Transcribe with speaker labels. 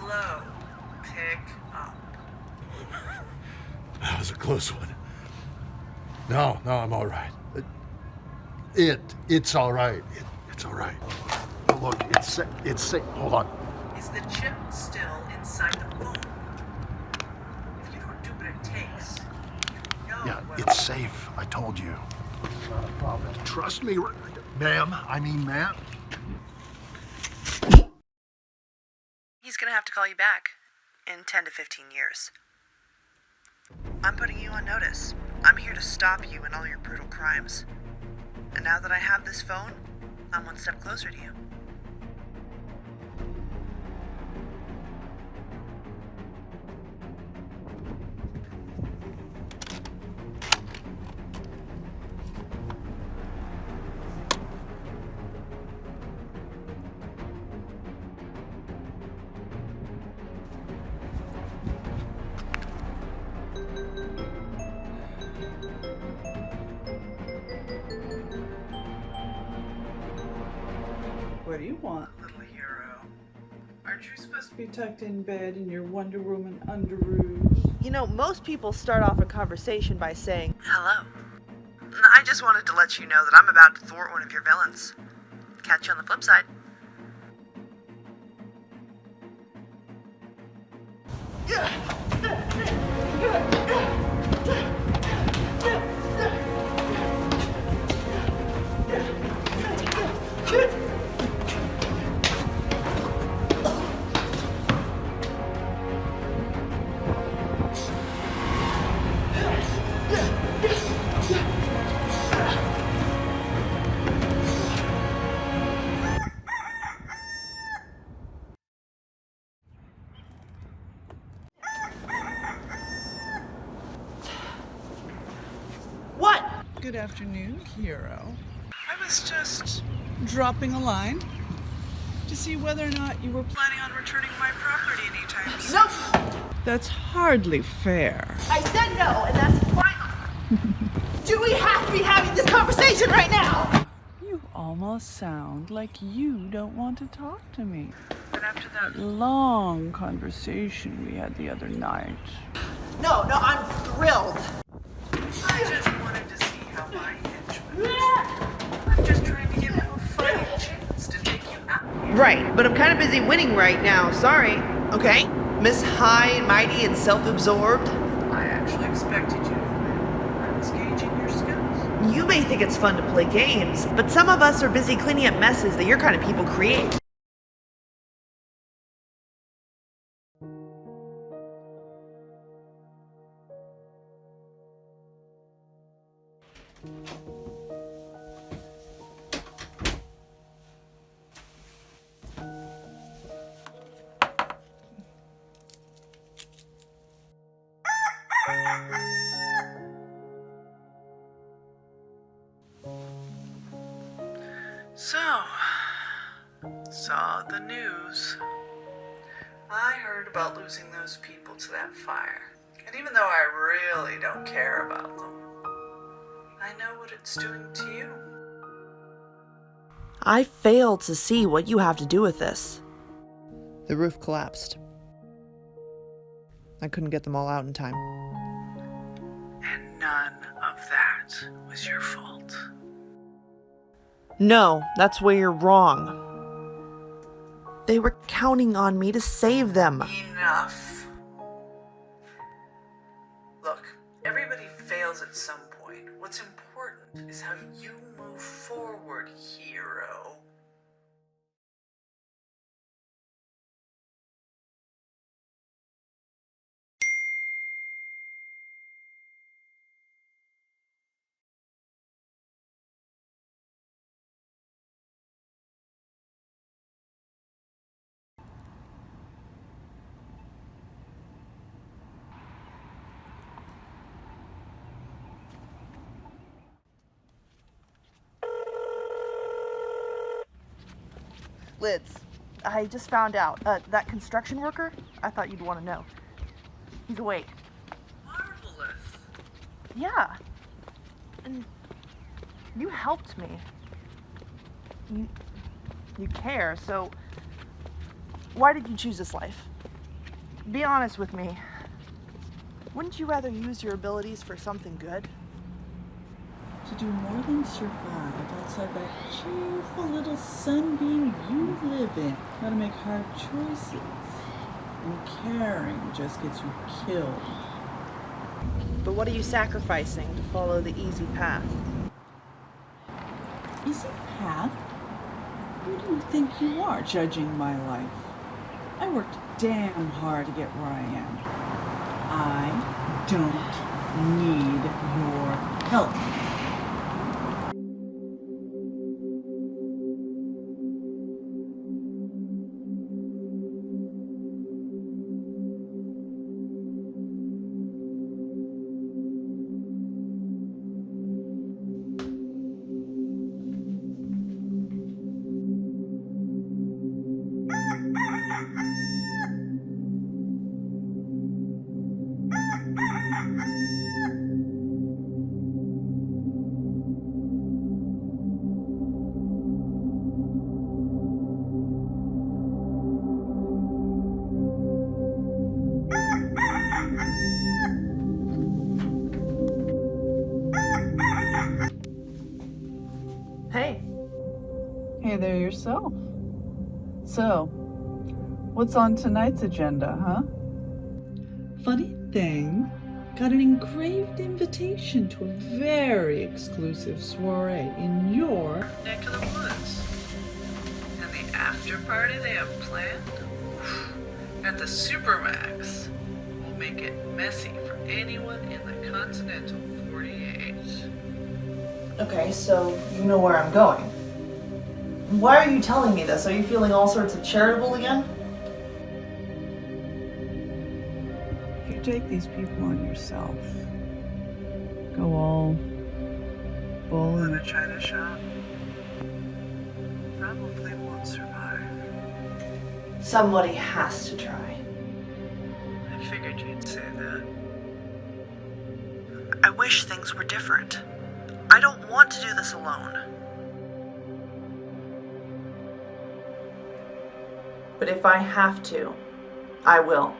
Speaker 1: Hello. Pick up.
Speaker 2: That was a close one. No, I'm all right. It's all right. It's all right. Look, it's safe. Hold on.
Speaker 1: Is the chip still inside the phone? If you don't do what it takes, you know
Speaker 2: Yeah,
Speaker 1: what
Speaker 2: it's safe. I told you. Not a problem. Trust me, ma'am. Ma'am.
Speaker 1: He's gonna have to call you back in 10 to 15 years. I'm putting you on notice. I'm here to stop you in all your brutal crimes. And now that I have this phone, I'm one step closer to you.
Speaker 3: What do you want?
Speaker 1: Little hero. Aren't you supposed to
Speaker 3: Be tucked in bed in your Wonder Woman underoos.
Speaker 4: You know, most people start off a conversation by saying,
Speaker 1: Hello. I just wanted to let you know that I'm about to thwart one of your villains. Catch you on the flip side.
Speaker 4: "What?"
Speaker 3: Good afternoon, hero. I was just dropping a line to see whether or not you were planning on returning my property anytime soon.
Speaker 4: No!
Speaker 3: That's hardly fair.
Speaker 4: I said no, and that's final. Do we have to be having this conversation right now?
Speaker 3: You almost sound like you don't want to talk to me.
Speaker 1: But after that,
Speaker 3: Long conversation we had the other night.
Speaker 4: No, I'm thrilled.
Speaker 1: I just wanted to see how my henchman. I'm just trying to give him a fighting chance to take you out.
Speaker 4: Right, but I'm kind of busy winning right now. Sorry. Okay? Miss High and Mighty and Self-Absorbed.
Speaker 1: I actually expected you to win. I was gauging your skills.
Speaker 4: You may think it's fun to play games, but some of us are busy cleaning up messes that your kind of people create.
Speaker 1: So, saw the news. I heard about losing those people to that fire. And even though I really don't care about them, I know what it's doing to you.
Speaker 4: I failed to see what you have to do with this. The roof collapsed. I couldn't get them all out in time.
Speaker 1: And none of that was your fault.
Speaker 4: No, that's where you're wrong. They were counting on me to save them.
Speaker 1: Enough. Look, everybody fails at some point. What's important is how you move forward, hero.
Speaker 4: Liz, I just found out. That construction worker, I thought you'd want to know. He's awake.
Speaker 1: Marvelous.
Speaker 4: Yeah. And you helped me. You care, so why did you choose this life? Be honest with me. Wouldn't you rather use your abilities for something good?
Speaker 3: To do more than survive outside that cheerful little sunbeam you live in. Gotta make hard choices. And caring just gets you killed.
Speaker 4: But what are you sacrificing to follow the easy path?
Speaker 3: Easy path? Who do you think you are, judging my life? I worked damn hard to get where I am. I don't need your help.
Speaker 4: Hey,
Speaker 3: Hey there yourself. So, what's on tonight's agenda, huh? Funny thing, got an engraved invitation to a very exclusive soiree in your neck of the woods. And the after party they have planned at the Supermax will make it messy for anyone in the Continental 48.
Speaker 4: okay, so you know where I'm going. Why are you telling me this? Are you feeling all sorts of charitable again?
Speaker 3: If you take these people on yourself, go all bull in a china shop, probably won't survive.
Speaker 4: Somebody has to try.
Speaker 3: I figured you'd say that.
Speaker 1: I wish things were different. I don't want to do this alone.
Speaker 4: But if I have to, I will.